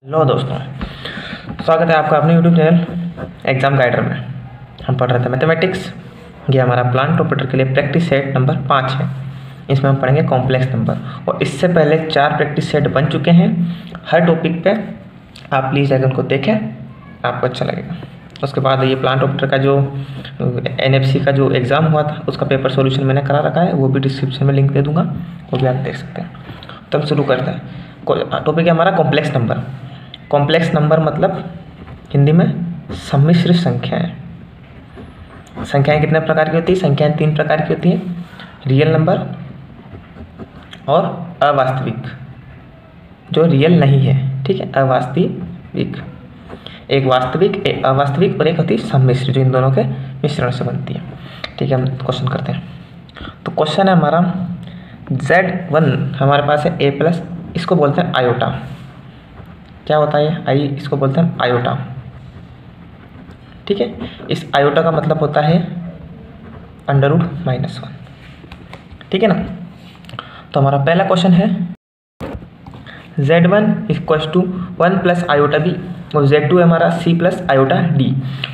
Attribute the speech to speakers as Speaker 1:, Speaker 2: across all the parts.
Speaker 1: Hello दोस्तों, स्वागत है आपका अपने यूट्यूब चैनल एग्जाम गाइडर में। हम पढ़ रहे थे मैथमेटिक्स। ये हमारा प्लांट ऑपरेटर के लिए प्रैक्टिस सेट नंबर 5 है। इसमें हम पढ़ेंगे कॉम्प्लेक्स नंबर, और इससे पहले 4 प्रैक्टिस सेट बन चुके हैं। हर टॉपिक पे आप प्लीज़ अगर उनको देखें, आपको अच्छा लगेगा। उसके बाद ये प्लांट ऑपरेटर का जो NFC का जो एग्ज़ाम हुआ था, उसका पेपर सोल्यूशन मैंने करा रखा है, वो भी डिस्क्रिप्शन में लिंक दे दूँगा, वो भी आप देख सकते हैं। तो हम शुरू करते हैं। टॉपिक है हमारा कॉम्प्लेक्स नंबर। कॉम्प्लेक्स नंबर मतलब हिंदी में सम्मिश्र संख्याएं। संख्याएं कितने प्रकार की होती है? संख्याएं 3 प्रकार की होती हैं, रियल नंबर और अवास्तविक, जो रियल नहीं है। ठीक है, अवास्तविक, एक वास्तविक, एक अवास्तविक, और एक होती है सम्मिश्र, जो इन दोनों के मिश्रण से बनती है। ठीक है, हम क्वेश्चन करते हैं। तो क्वेश्चन है हमारा Z1 हमारे पास है A प्लस, इसको बोलते हैं आयोटा। क्या होता है आई? इसको बोलते हैं आयोटा। ठीक है, इस आयोटा का मतलब होता है √-1। ठीक है ना। तो हमारा पहला क्वेश्चन है Z1 = 1 प्लस आयोटा B, और Z2 है हमारा C प्लस आयोटा D।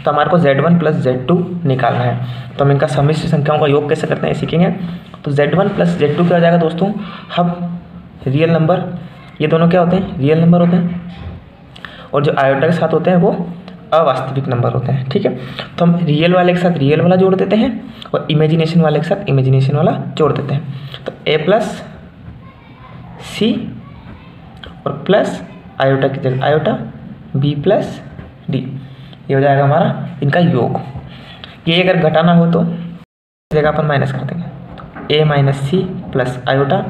Speaker 1: तो हमारे को Z1 प्लस Z2 निकालना है। तो हम इनका सम्मिश्र संख्याओं का योग कैसे करते हैं सीखेंगे। तो Z1 प्लस Z2 क्या हो जाएगा दोस्तों? हम रियल नंबर, ये दोनों क्या होते हैं? रियल नंबर होते हैं, और जो आयोटा के साथ होते हैं वो अवास्तविक नंबर होते हैं। ठीक है, तो हम रियल वाले के साथ रियल वाला जोड़ देते हैं, और इमेजिनेशन वाले के साथ इमेजिनेशन वाला जोड़ देते हैं। तो A प्लस C और प्लस आयोटा की जगह आयोटा, B प्लस D, ये हो जाएगा हमारा इनका योग। ये अगर घटाना हो तो जगह अपन माइनस कर देंगे, तो A minus C plus iota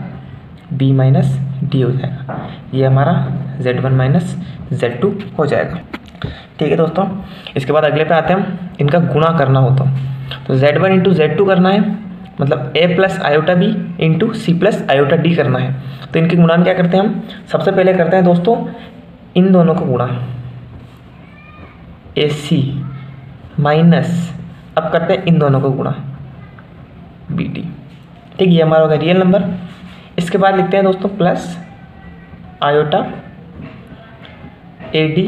Speaker 1: B minus D हो जाएगा। ये हमारा Z1 माइनस Z2 हो जाएगा। ठीक है दोस्तों, इसके बाद अगले पे आते हैं हम। इनका गुणा करना हो तो Z1 इंटू Z2 करना है, मतलब A plus iota B into C plus iota D करना है। तो इनके गुणा में क्या करते हैं हम? सबसे पहले करते हैं दोस्तों इन दोनों को गुणा, AC माइनस, अब करते हैं इन दोनों को गुणा BD। ठीक, ये हमारा होगा रियल नंबर। इसके बाद लिखते हैं दोस्तों plus iota AD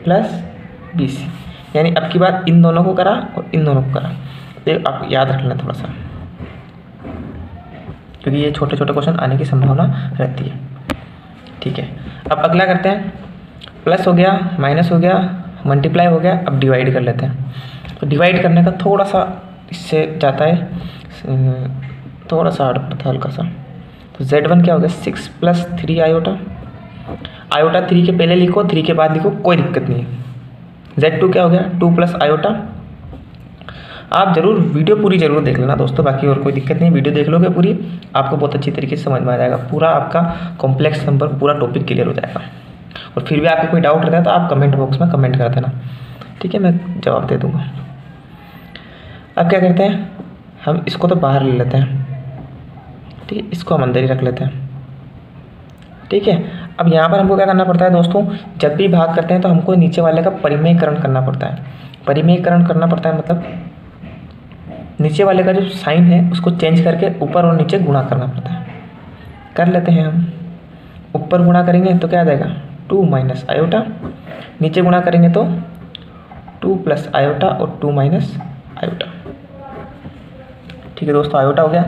Speaker 1: plus BC, यानी अब की बात इन दोनों को करा और इन दोनों को करा। तो आप याद रख लें थोड़ा सा, क्योंकि ये छोटे छोटे क्वेश्चन आने की संभावना रहती है। ठीक है, अब अगला करते हैं। प्लस हो गया, माइनस हो गया, मल्टीप्लाई हो गया, अब डिवाइड कर लेते हैं। तो डिवाइड करने का थोड़ा सा इससे जाता है, थोड़ा सा हार्ड पड़ता है हल्का सा। तो Z1 क्या हो गया? 6 प्लस 3 आयोटा, आयोटा 3 के पहले लिखो, 3 के बाद लिखो, कोई दिक्कत नहीं है। Z2 क्या हो गया? 2 प्लस आयोटा। आप जरूर वीडियो पूरी जरूर देख लेना दोस्तों, बाकी और कोई दिक्कत नहीं, वीडियो देख लोगे पूरी, आपको बहुत अच्छी तरीके से समझ में आ जाएगा। पूरा आपका कॉम्प्लेक्स नंबर पूरा टॉपिक क्लियर हो जाएगा। और फिर भी आपको कोई डाउट रहता है तो आप कमेंट बॉक्स में कमेंट कर देना। ठीक है, मैं जवाब दे दूँगा। अब क्या करते हैं हम? इसको तो बाहर ले लेते हैं। ठीक है, इसको हम अंदर ही रख लेते हैं। ठीक है, अब यहाँ पर हमको क्या करना पड़ता है दोस्तों? जब भी भाग करते हैं तो हमको नीचे वाले का परिमेयकरण करना पड़ता है। परिमेयकरण करना पड़ता है मतलब नीचे वाले का जो साइन है उसको चेंज करके ऊपर और नीचे गुणा करना पड़ता है। कर लेते हैं हम। ऊपर गुणा करेंगे तो क्या आ जाएगा? 2 माइनस आयोटा, नीचे गुणा करेंगे तो 2 प्लस आयोटा और 2 माइनस आयोटा। ठीक है दोस्तों, आयोटा हो गया।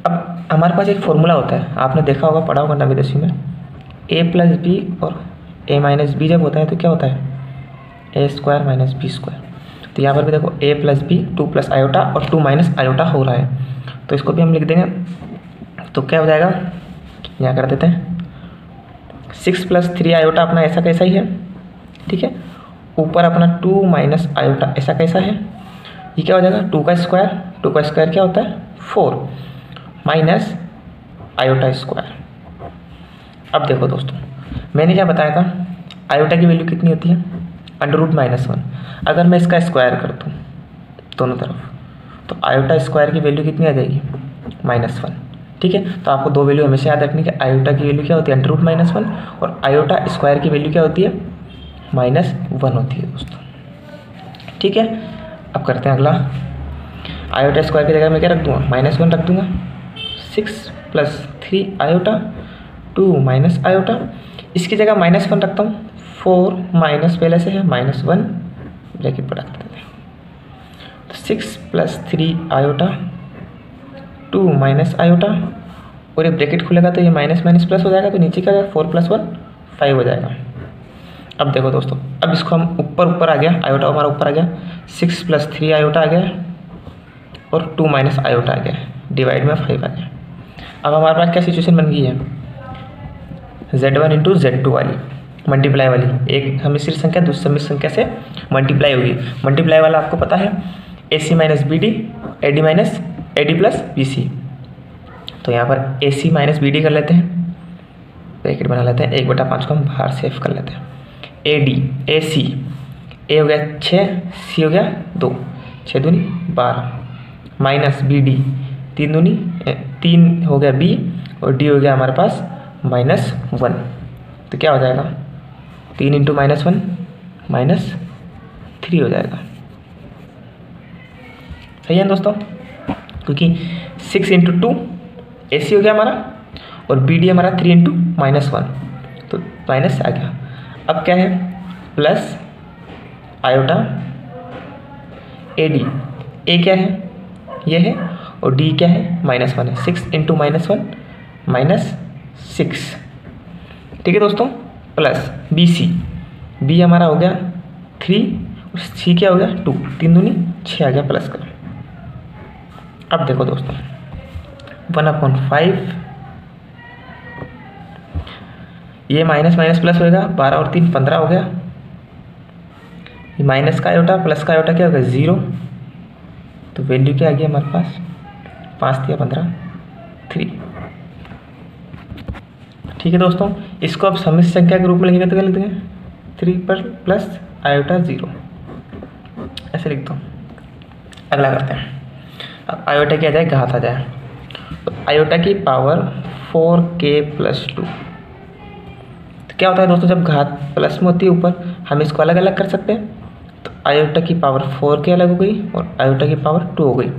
Speaker 1: अब हमारे पास एक फॉर्मूला होता है, आपने देखा होगा, पढ़ा होगा 9वीं 10वीं में। A प्लस B और A माइनस B जब होता है तो क्या होता है? A² minus B²। तो यहाँ पर भी देखो A plus B 2 plus iota और 2 माइनस आयोटा हो रहा है, तो इसको भी हम लिख देंगे। तो क्या हो जाएगा? यहाँ कर देते हैं 6 प्लस 3 आयोटा अपना ऐसा कैसा ही है। ठीक है, ऊपर अपना 2 माइनस आयोटा ऐसा कैसा है। ये क्या हो जाएगा? 2 का स्क्वायर क्या होता है? 4 माइनस आयोटा स्क्वायर। अब देखो दोस्तों, मैंने क्या बताया था? आयोटा की वैल्यू कितनी होती है? √-1। अगर मैं इसका स्क्वायर कर दूँ दोनों तरफ, तो आयोटा स्क्वायर की वैल्यू कितनी आ जाएगी? -1। ठीक है, तो आपको दो वैल्यू हमेशा याद रखनी है। आयोटा की वैल्यू क्या होती है? √-1, और आयोटा स्क्वायर की वैल्यू क्या होती है? -1 होती है दोस्तों। ठीक है, अब करते हैं अगला। आयोटा स्क्वायर की जगह मैं क्या रख दूँगा? -1 रख दूँगा। 6 प्लस 3 आयोटा 2 माइनस आयोटा, इसकी जगह -1 रखता हूँ, 4 माइनस पहले से है -1 ब्रैकेट बड़ा कर देते हैं, तो 6 + 3 आयोटा 2 माइनस आयोटा, और ये ब्रैकेट खुलेगा तो ये माइनस माइनस प्लस हो जाएगा, तो नीचे क्या हो जाएगा 4 + 1 5 हो जाएगा। अब देखो दोस्तों, अब इसको हम ऊपर आ गया, आयोटा हमारा ऊपर आ गया, 6 + 3 आयोटा आ गया और 2 माइनस आयोटा आ गया, डिवाइड में 5 आ गया। अब हमारे पास क्या सिचुएशन बन गई है, Z1 × Z2 वाली मल्टीप्लाई वाली, एक सम्मिश्र संख्या दूसरी सम्मिश्र संख्या से मल्टीप्लाई होगी। मल्टीप्लाई वाला आपको पता है AC - BD AD + BC, तो यहाँ पर AC - BD कर लेते हैं, ब्रैकेट बना लेते हैं, 1/5 को हम बाहर सेव कर लेते हैं। AD AC, A हो गया 6, C हो गया 2, 6 दूनी 12, माइनस BD 3 दूनी 3 हो गया B, और D हो गया हमारे पास -1, तो क्या हो जाएगा 3 × -1 -3 हो जाएगा। सही है दोस्तों, क्योंकि 6 × 2 AC हो गया हमारा, और BD हमारा 3 × -1, तो माइनस आ गया। अब क्या है, प्लस आयोटा AD, A क्या है, ये है, और D क्या है -1 है, 6 × -1 -6, ठीक है दोस्तों। प्लस BC, B हमारा हो गया 3 और C क्या हो गया 2, 3 दूनी 6 आ गया प्लस का। अब देखो दोस्तों 1/5, ये माइनस माइनस प्लस होएगा, 12 और 3 15 हो गया, ये माइनस का आयोटा प्लस का आयोटा क्या होगा 0, तो वैल्यू क्या आ गई हमारे पास 5 × 15 3। ठीक है दोस्तों, इसको अब सम्मिश्र संख्या के रूप में लिखेंगे तो क्या लिख देंगे 3 पर प्लस आयोटा 0, ऐसे लिख दो। अगला करते हैं, अब आयोटा क्या आ जाए घात आ जाए, तो आयोटा की पावर 4k + 2, तो क्या होता है दोस्तों जब घात प्लस में होती है ऊपर, हम इसको अलग अलग कर सकते हैं, तो आयोटा की पावर 4k अलग हो गई और आयोटा की पावर 2 हो गई।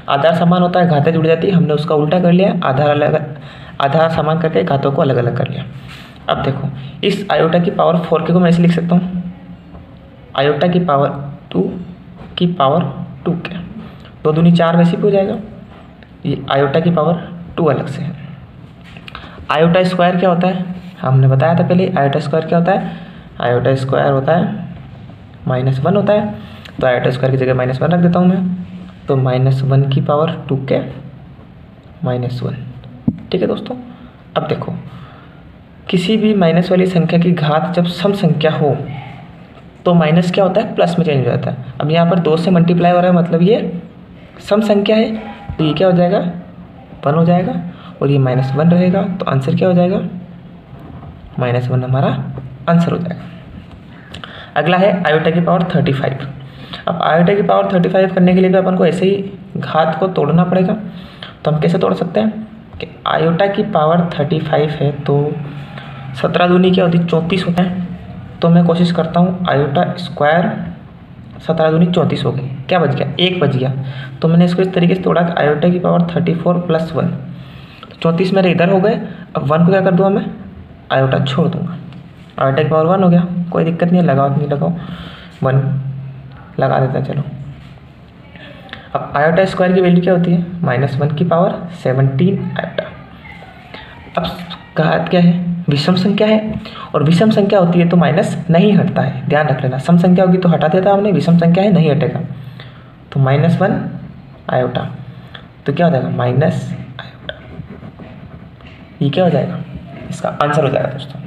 Speaker 1: आधार समान होता है, घातें जुड़ जाती है, हमने उसका उल्टा कर लिया, आधार समान करके घातों को अलग अलग कर लिया। अब देखो इस आयोटा की पावर 4k को मैं ऐसे लिख सकता हूँ, आयोटा की पावर 2 की पावर 2k, 2 दूनी 4 वैसे भी हो जाएगा, ये आयोटा की पावर 2 अलग से है। आयोटा स्क्वायर क्या होता है, हमने बताया था पहले, आयोटा स्क्वायर क्या होता है, आयोटा स्क्वायर होता है -1 होता है, तो आयोटा स्क्वायर की जगह -1 रख देता हूँ मैं, तो -1 की पावर 2k -1, ठीक है दोस्तों। अब देखो किसी भी माइनस वाली संख्या की घात जब सम संख्या हो तो माइनस क्या होता है प्लस में चेंज हो जाता है। अब यहाँ पर 2 से मल्टीप्लाई हो रहा है, मतलब ये सम संख्या है, तो ये क्या हो जाएगा 1 हो जाएगा, और ये -1 रहेगा, तो आंसर क्या हो जाएगा -1 हमारा आंसर हो जाएगा। अगला है आयोटा की पावर 35। अब आयोटा की पावर 35 करने के लिए भी अपन को ऐसे ही घात को तोड़ना पड़ेगा, तो हम कैसे तोड़ सकते हैं कि आयोटा की पावर 35 है तो 17 दूनी क्या होती है 34 होता है, तो मैं कोशिश करता हूँ आयोटा स्क्वायर 17 दूनी 34 हो गई, क्या बच गया 1 बच गया, तो मैंने इसको इस तरीके से तोड़ा कि आयोटा की पावर 34 + 1, 34 मेरे इधर हो गए। अब 1 को क्या कर दूँगा मैं आयोटा छोड़ दूँगा, आयोटा की पावर 1 हो गया, कोई दिक्कत नहीं है, लगाओ नहीं लगाओ 1 लगा देते हैं चलो। अब आयोटा स्क्वायर की वैल्यू क्या होती है -1 की पावर 17 आयोटा। अब घात क्या है विषम संख्या है, और विषम संख्या होती है तो माइनस नहीं हटता है, ध्यान रख लेना, सम संख्या होगी तो हटा देता हमने, विषम संख्या है नहीं हटेगा, तो -1 आयोटा, तो क्या हो जाएगा माइनस आयोटा, ये क्या हो जाएगा इसका आंसर हो जाएगा दोस्तों।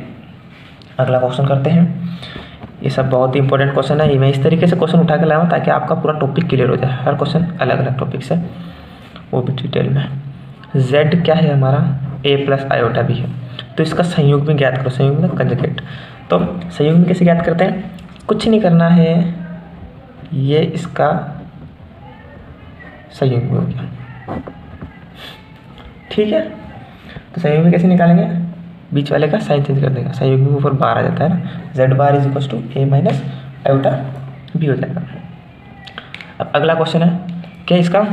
Speaker 1: अगला क्वेश्चन करते हैं, ये सब बहुत ही इंपॉर्टेंट क्वेश्चन है, ये मैं इस तरीके से क्वेश्चन उठा के लाया हूँ ताकि आपका पूरा टॉपिक क्लियर हो जाए, हर क्वेश्चन अलग अलग टॉपिक से, वो भी डिटेल में। z क्या है हमारा a + आयोटा भी है, तो इसका संयोग में ज्ञात करो, संयोग में कंजुगेट, तो संयोग में कैसे ज्ञात करते हैं, कुछ नहीं करना है, ये इसका संयोग में हो गया, ठीक है। तो संयोग में कैसे निकालेंगे, बीच वाले का साइन चेंज कर देगा, संयोग में ऊपर बार आ जाता है ना, z bar = a - iota b हो जाएगा। अब अगला क्वेश्चन है क्या, इसका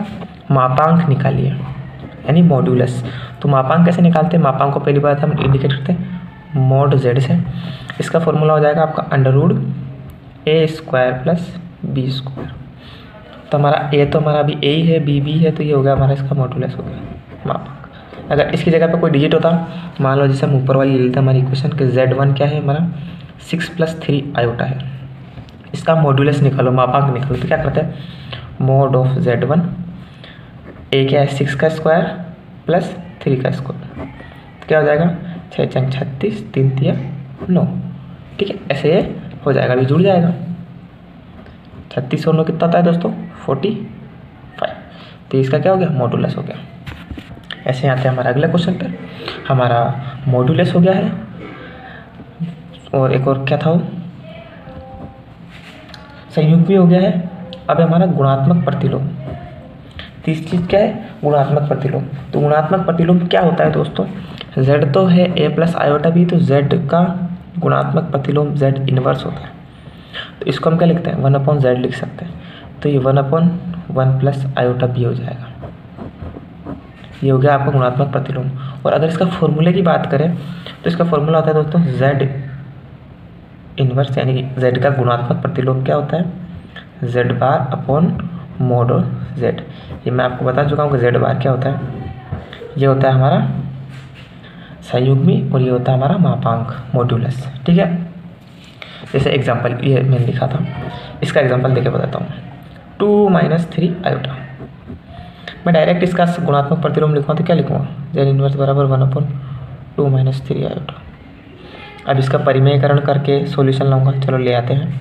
Speaker 1: मापांक निकालिए यानी मॉड्यूलस। तो मापांक कैसे निकालते हैं, मापांक को पहली बार हम इंडिकेट करते हैं मोड जेड से, इसका फॉर्मूला हो जाएगा आपका √a² प्लस b²। तो हमारा ए तो हमारा अभी ए ही है, बी है, तो ये हो गया हमारा इसका मॉडुलस हो गया मापांक। अगर इसकी जगह पे कोई डिजिट होता, मान लो जैसे हम ऊपर वाली ले लेते हैं हमारी इक्वेशन कि Z1 क्या है हमारा 6 + 3 आयोटा है, इसका मॉडुलस निकालो, मापांक निकालो। तो क्या करते हैं, मोड ऑफ Z1, ए क्या है 6 का स्क्वायर प्लस 3 का स्क्वायर, तो क्या हो जाएगा 6 × 36, 3 × 9। ठीक है, ऐसे ये हो जाएगा, अभी जुड़ जाएगा। 36 और 9 कितना होता है दोस्तों 45। तो इसका क्या हो गया, मॉडुलस हो गया। ऐसे आते हैं हमारा अगले क्वेश्चन पर। हमारा मॉडुलस हो गया है, और एक और क्या था वो, संयुग्मी हो गया है। अब हमारा गुणात्मक प्रतिलोम। तीसरी चीज क्या है, गुणात्मक प्रतिलोम। तो गुणात्मक प्रतिलोम क्या होता है दोस्तों, z तो है a + आयोटा b, तो z का गुणात्मक प्रतिलोम z इनवर्स होता है। तो इसको हम क्या लिखते हैं, 1/z लिख सकते हैं। तो ये 1/1 + आयोटा b हो जाएगा। ये हो गया आपका गुणात्मक प्रतिलोम। और अगर इसका फॉर्मूले की बात करें तो इसका फॉर्मूला होता है दोस्तों z इनवर्स, यानी कि z का गुणात्मक प्रतिलोम क्या होता है, z/mod z। ये मैं आपको बता चुका हूँ कि z क्या होता है, ये होता है हमारा संयुग्मी और ये होता है हमारा मापांक मॉड्यूलस। ठीक है, जैसे एग्जांपल ये मैंने लिखा था, इसका एग्जांपल देके बताता हूँ। 2 - 3 आयोटा, मैं डायरेक्ट इसका गुणात्मक प्रतिलोम लिखूँगा तो क्या लिखूँगा, z इनवर्स बराबर 1/2 - 3 आयोटा। अब इसका परिमेयकरण करके सॉल्यूशन लाऊंगा, चलो ले आते हैं।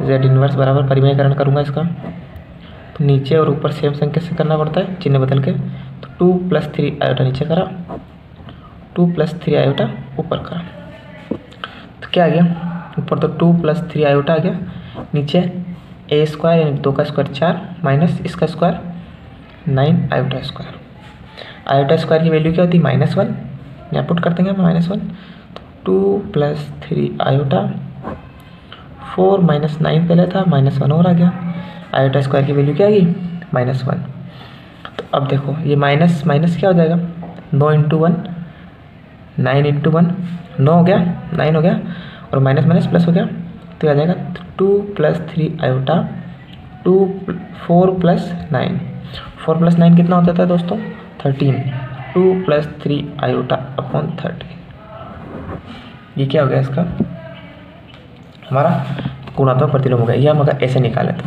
Speaker 1: z इनवर्स बराबर परिमेयकरण करूँगा इसका, तो नीचे और ऊपर सेम संख्या से करना पड़ता है, चिन्ह बदल के। तो 2 + 3 आयोटा नीचे करा, 2 + 3 आयोटा ऊपर करा, तो क्या आ गया ऊपर, तो 2 + 3 आयोटा आ गया, नीचे a² यानी 2 का स्क्वायर 4 माइनस इसका square 9 iota square. Iota square की वैल्यू क्या होती है, -1, यहाँ पुट कर देंगे -1। तो 2 + 3 आयोटा, 4 - 9 पहले था, -1 और आ गया। आयोटा स्क्वायर की वैल्यू क्या आएगी, -1। तो अब देखो ये माइनस माइनस क्या हो जाएगा, 9 × 1 9 × 1 9 हो गया, 9 हो गया, और माइनस माइनस प्लस हो गया, तो आ जाएगा 2 + 3 आयोटा 4 + 9, 4 + 9 कितना होता था दोस्तों 13, 2 + 3 आयोटा अपॉन 13। ये क्या हो गया इसका हमारा गुणात्मक प्रतिलोम हो गया। ये हम अगर ऐसे निकाले तो,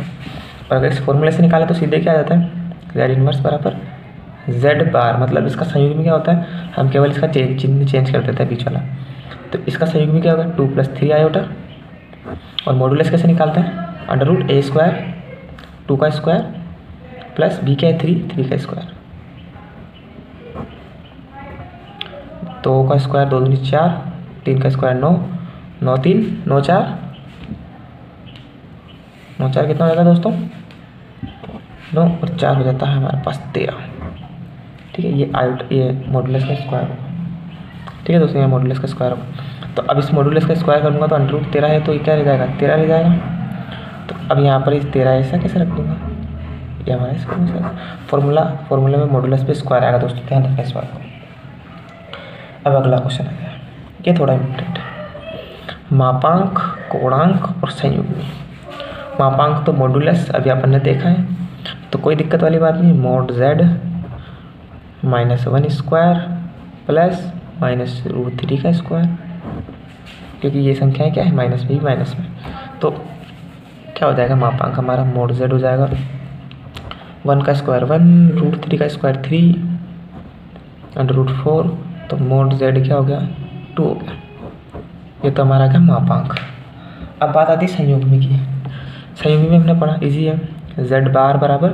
Speaker 1: और अगर इस फॉर्मूले से निकाले तो सीधे क्या आ जाता है, z इनवर्स बराबर z⁻, मतलब इसका संयुग्मी क्या होता है, हम केवल इसका चिन्ह चेंज कर देते हैं बीच वाला। तो इसका संयुग्मी क्या होगा 2 + 3 आयोटा, और मॉडुलस कैसे निकालते हैं, √a², 2 का स्क्वायर प्लस b क्या है 3 का स्क्वायर, 2 का स्क्वायर 2 दूनी 4, 3 का स्क्वायर 9, 9 3 9 4 9 4 कितना हो जाएगा दोस्तों 9 और 4 हो जाता है हमारे पास 13। ठीक है, ये मॉडुलस का स्क्वायर होगा। ठीक है दोस्तों, ये मॉडुलस का स्क्वायर होगा। तो अब इस मॉडुलस का स्क्वायर करूँगा तो √13 है, तो ये क्या रह जाएगा 13 रह जाएगा। तो अब यहाँ पर इस 13 ऐसा कैसे रख दूँगा, ये हमारा इसका फॉर्मूला में मॉडुलस पे स्क्वायर आएगा दोस्तों, ध्यान रखना इस बात को। अब अगला क्वेश्चन आ गया, ये थोड़ा इम्पोर्टेंट है, मापांक, कोणांक और संयुग्मी। मापांक तो मॉडुलस अभी अपन ने देखा है, तो कोई दिक्कत वाली बात नहीं। मोड z -1² प्लस -√3 का स्क्वायर, क्योंकि ये संख्याएं क्या है माइनस में माइनस में, तो क्या हो जाएगा मापांक हमारा मोड z हो जाएगा 1 का स्क्वायर 1, √3 का स्क्वायर 3, √4, तो मोड z क्या हो गया 2 हो गया। ये तो हमारा क्या मापांक। अब बात आती है संयुग्मी की। संयुग्मी में हमने पढ़ा इजी है, z बार बराबर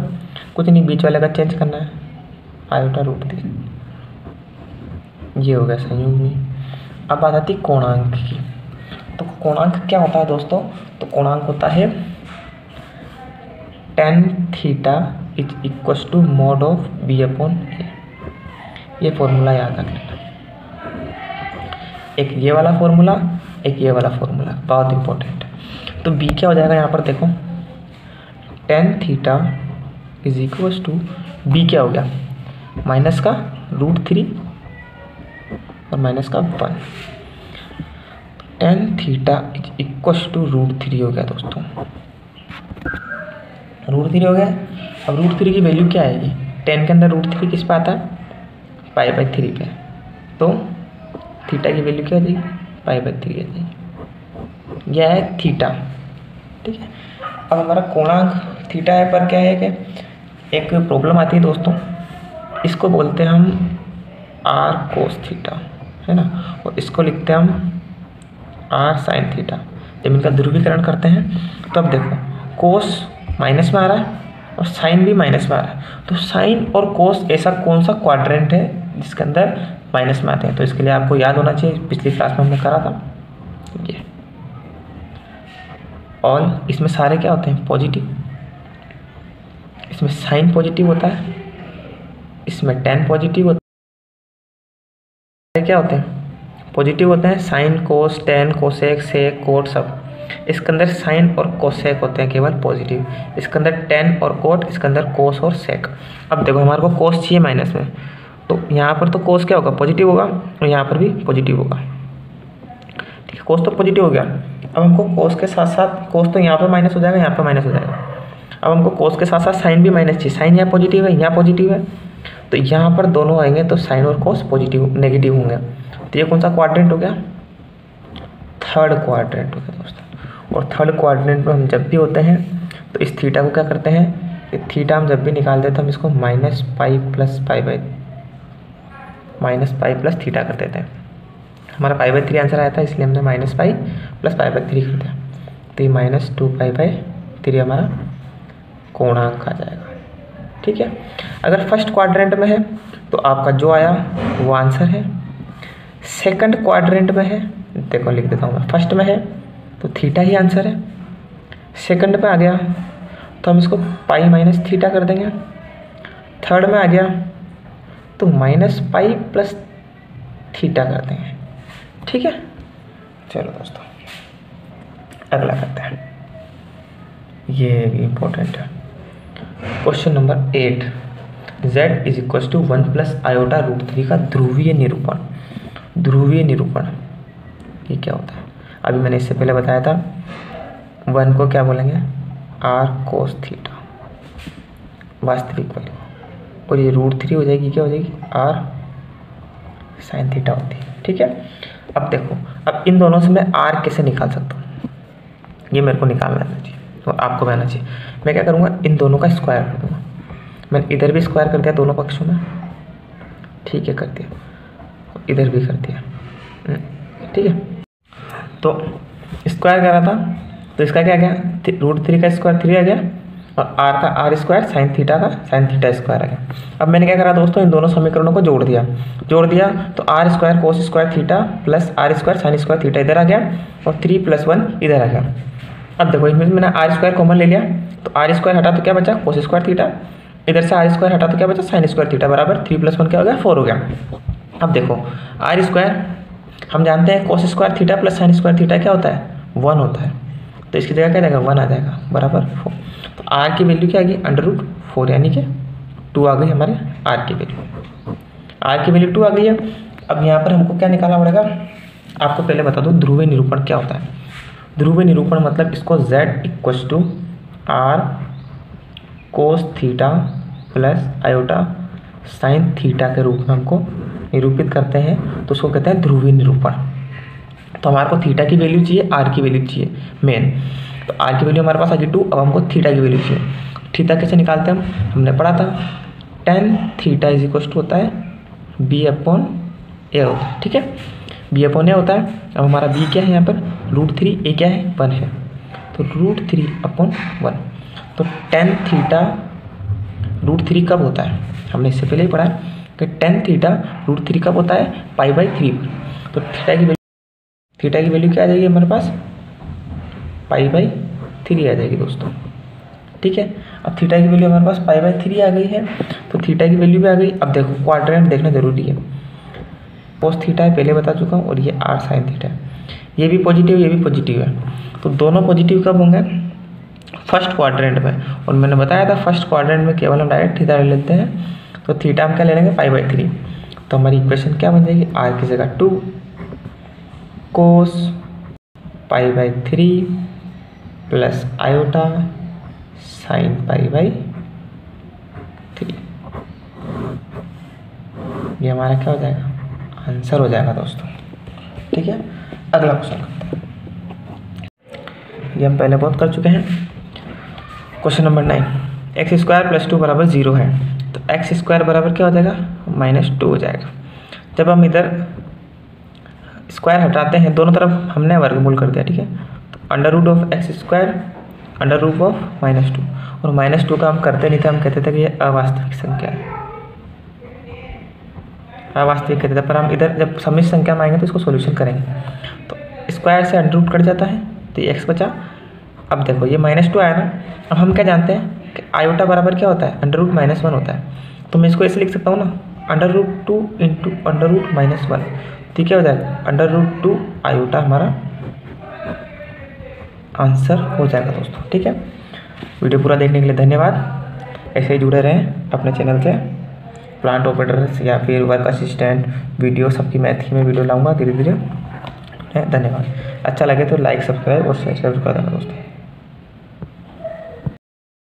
Speaker 1: कुछ नहीं, बीच वाले का चेंज करना है, आयोटा √3, ये हो गया संयुग्मी। अब बात आती है कोणांक की। तो कोणांक क्या होता है दोस्तों, तो कोणांक होता है tan θ = mod of b/a। ये फॉर्मूला याद रख लेना, एक ये वाला फॉर्मूला, एक ये वाला फॉर्मूला, बहुत इंपॉर्टेंट। तो b क्या हो जाएगा यहाँ पर देखो, tan θ = b क्या हो गया माइनस का √3 और माइनस का 1, tan theta is equal to √3 हो गया दोस्तों, √3 हो गया। अब √3 की वैल्यू क्या आएगी, 10 के अंदर √3 किस पे आता है, π/3 पे, तो थीटा की वैल्यू क्या आ जाएगी, π/3 आ जाएगी। यह है थीटा, ठीक है। अब हमारा कोणांक थीटा है, पर क्या है कि एक प्रॉब्लम आती है दोस्तों, इसको बोलते हैं हम r cos थीटा, है ना, और इसको लिखते हैं हम r sin थीटा। जब इनका ध्रुवीकरण करते हैं तो अब देखो कोस माइनस में आ रहा है और साइन भी माइनस में आ रहा है, तो साइन और कोस ऐसा कौन सा क्वाड्रेंट है जिसके अंदर माइनस में आते हैं, तो इसके लिए आपको याद होना चाहिए, पिछली क्लास में हमने करा था ये ऑल, इसमें सारे क्या होते हैं पॉजिटिव, इसमें साइन पॉजिटिव होता है, इसमें टेन पॉजिटिव होता है, क्या होते हैं पॉजिटिव होते हैं, sine cos tan cosec sec cot सब। इसके अंदर साइन और कोसेक होते हैं केवल पॉजिटिव, इसके अंदर टेन और कोट, इसके अंदर कोस और सेक। अब देखो हमारे को कोस चाहिए माइनस में, तो यहाँ पर तो कोस क्या होगा पॉजिटिव होगा और यहाँ पर भी पॉजिटिव होगा, ठीक है। कोस तो पॉजिटिव हो गया, अब हमको कोस के साथ साथ कोस तो यहाँ पर माइनस हो जाएगा, यहाँ पर माइनस हो जाएगा। अब हमको कोस के साथ साथ साइन भी माइनस चाहिए, साइन यहाँ पॉजिटिव है यहाँ पॉजिटिव है, तो यहाँ पर दोनों आएंगे तो साइन और कोस पॉजिटिव नेगेटिव होंगे, तो ये कौन सा क्वाड्रेंट हो गया, थर्ड क्वाड्रेंट हो गया दोस्तों। और थर्ड क्वाड्रेंट में हम जब भी होते हैं तो इस थीटा को क्या करते हैं कि थीटा हम जब भी निकाल देते हैं हम इसको -π प्लस थीटा कर देते हैं। हमारा π/3 आंसर आया था, इसलिए हमने -π प्लस π/3 कर दिया, तो ये -2π/3 हमारा कोणांक आ जाएगा, ठीक है। अगर फर्स्ट क्वाड्रेंट में है तो आपका जो आया वो आंसर है, सेकंड क्वाड्रेंट में है, देखो लिख देता हूँ मैं, फर्स्ट में है तो थीटा ही आंसर है, सेकंड में आ गया तो हम इसको π - थीटा कर देंगे, थर्ड में आ गया तो -π प्लस थीटा कर देंगे, ठीक है। चलो दोस्तों अगला करते हैं, ये भी इम्पोर्टेंट है। Question number 8, z is equal to 1 + i/√3 का ध्रुवीय निरूपण। ध्रुवीय निरूपण ये क्या होता है, अभी मैंने इससे पहले बताया था, 1 को क्या बोलेंगे r cos थीटा वास्तविक वैल्यू, और ये √3 हो जाएगी, क्या हो जाएगी r sin थीटा होती है, ठीक है। अब देखो, अब इन दोनों से मैं r कैसे निकाल सकता हूँ, ये मेरे को निकालना चाहिए और आपको बनाना चाहिए। मैं क्या करूँगा, इन दोनों का स्क्वायर कर दूँगा, मैंने इधर भी स्क्वायर कर दिया दोनों पक्षों में, ठीक है कर दिया, इधर भी कर दिया, ठीक है। तो स्क्वायर करा था तो इसका क्या गया, √3 का स्क्वायर 3 आ गया, और r का r² साइन थीटा का साइन थीटा स्क्वायर आ गया। अब मैंने क्या करा दोस्तों, इन दोनों समीकरणों को जोड़ दिया तो r² cos² theta plus r² sin² theta इधर आ गया, और 3 + 1 इधर आ गया। अब देखो इसमें मैंने r² कॉमन ले लिया, तो r² हटा तो क्या बचा cos² थीटा, इधर से r² हटा तो क्या बचा sin² थीटा, बराबर 3 + 1 क्या हो गया 4 हो गया। अब देखो r² हम जानते हैं cos² theta plus sin² theta क्या होता है 1 होता है, तो इसकी जगह क्या जाएगा 1 आ जाएगा, बराबर 4। तो r की वैल्यू क्या आ गई √4, यानी कि 2 आ गई हमारे r की वैल्यू, r की वैल्यू 2 आ गई है। अब यहाँ पर हमको क्या निकालना पड़ेगा, आपको पहले बता दो ध्रुवीय निरूपण क्या होता है। ध्रुवीय निरूपण मतलब इसको z = r cos theta plus iota sine theta के रूप में हमको निरूपित करते हैं, तो उसको कहते हैं ध्रुवीय निरूपण। तो हमारे को थीटा की वैल्यू चाहिए, r की वैल्यू चाहिए मेन, तो r की वैल्यू हमारे पास आ गई 2, अब हमको थीटा की वैल्यू चाहिए। थीटा कैसे निकालते हैं हमने पढ़ा था, tan theta is equal to होता है b/a होता है, ठीक है, b/a होता है। अब हमारा b क्या है यहाँ पर √3, a क्या है 1 है, तो √3/1। तो tan थीटा √3 कब होता है, हमने इससे पहले ही पढ़ा है कि tan थीटा √3 कब होता है π/3 पर। तो थीटा की वैल्यू क्या आ जाएगी हमारे पास π/3 आ जाएगी दोस्तों, ठीक है। अब थीटा की वैल्यू हमारे पास π/3 आ गई है, तो थीटा की वैल्यू भी आ गई। अब देखो क्वाड्रेंट देखना जरूरी है, cos थीटा है पहले बता चुका हूँ, और ये r sin थीटा है, ये भी पॉजिटिव ये भी पॉजिटिव है, तो दोनों पॉजिटिव कब होंगे फर्स्ट क्वाड्रेंट में। और मैंने बताया था फर्स्ट क्वाड्रेंट में केवल हम डायरेक्ट थीटा ले लेते हैं, तो थीटा हम क्या ले लेंगे π/3। तो हमारी इक्वेशन क्या बन जाएगी, r की जगह 2 cos π/3 प्लस आयोटा साइन π/3। ये हमारा क्या हो जाएगा, आंसर हो जाएगा दोस्तों। ठीक है, अगला क्वेश्चन करते हैं। ये हम पहले बहुत कर चुके हैं। क्वेश्चन नंबर 9, x² + 2 = 0 है, तो x² बराबर क्या हो जाएगा, -2 हो जाएगा। जब हम इधर स्क्वायर हटाते हैं, दोनों तरफ हमने वर्गमूल कर दिया। ठीक है, तो √(x²) √(-2), और -2 का हम करते नहीं थे, हम कहते थे कि ये अवास्तविक संख्या है, अवास्तविक कहते थे। पर हम इधर जब समिश्र संख्या में आएंगे तो इसको सॉल्यूशन करेंगे, तो स्क्वायर से अंडर रूट कट जाता है, तो ये x बचा। अब देखो ये -2 आया ना, अब हम क्या जानते हैं कि आयोटा बराबर क्या होता है, √-1 होता है। तो मैं इसको ऐसे लिख सकता हूँ ना, √2 × √-1, तो क्या हो जाएगा, √2 आयोटा हमारा आंसर हो जाएगा दोस्तों। ठीक है, वीडियो पूरा देखने के लिए धन्यवाद। ऐसे ही जुड़े रहें अपने चैनल से। प्लांट ऑपरेटर्स या फिर वर्क असिस्टेंट वीडियो सबकी मैथ की मैं वीडियो लाऊंगा धीरे धीरे। धन्यवाद। अच्छा लगे तो लाइक, सब्सक्राइब और शेयर कर देना दोस्तों।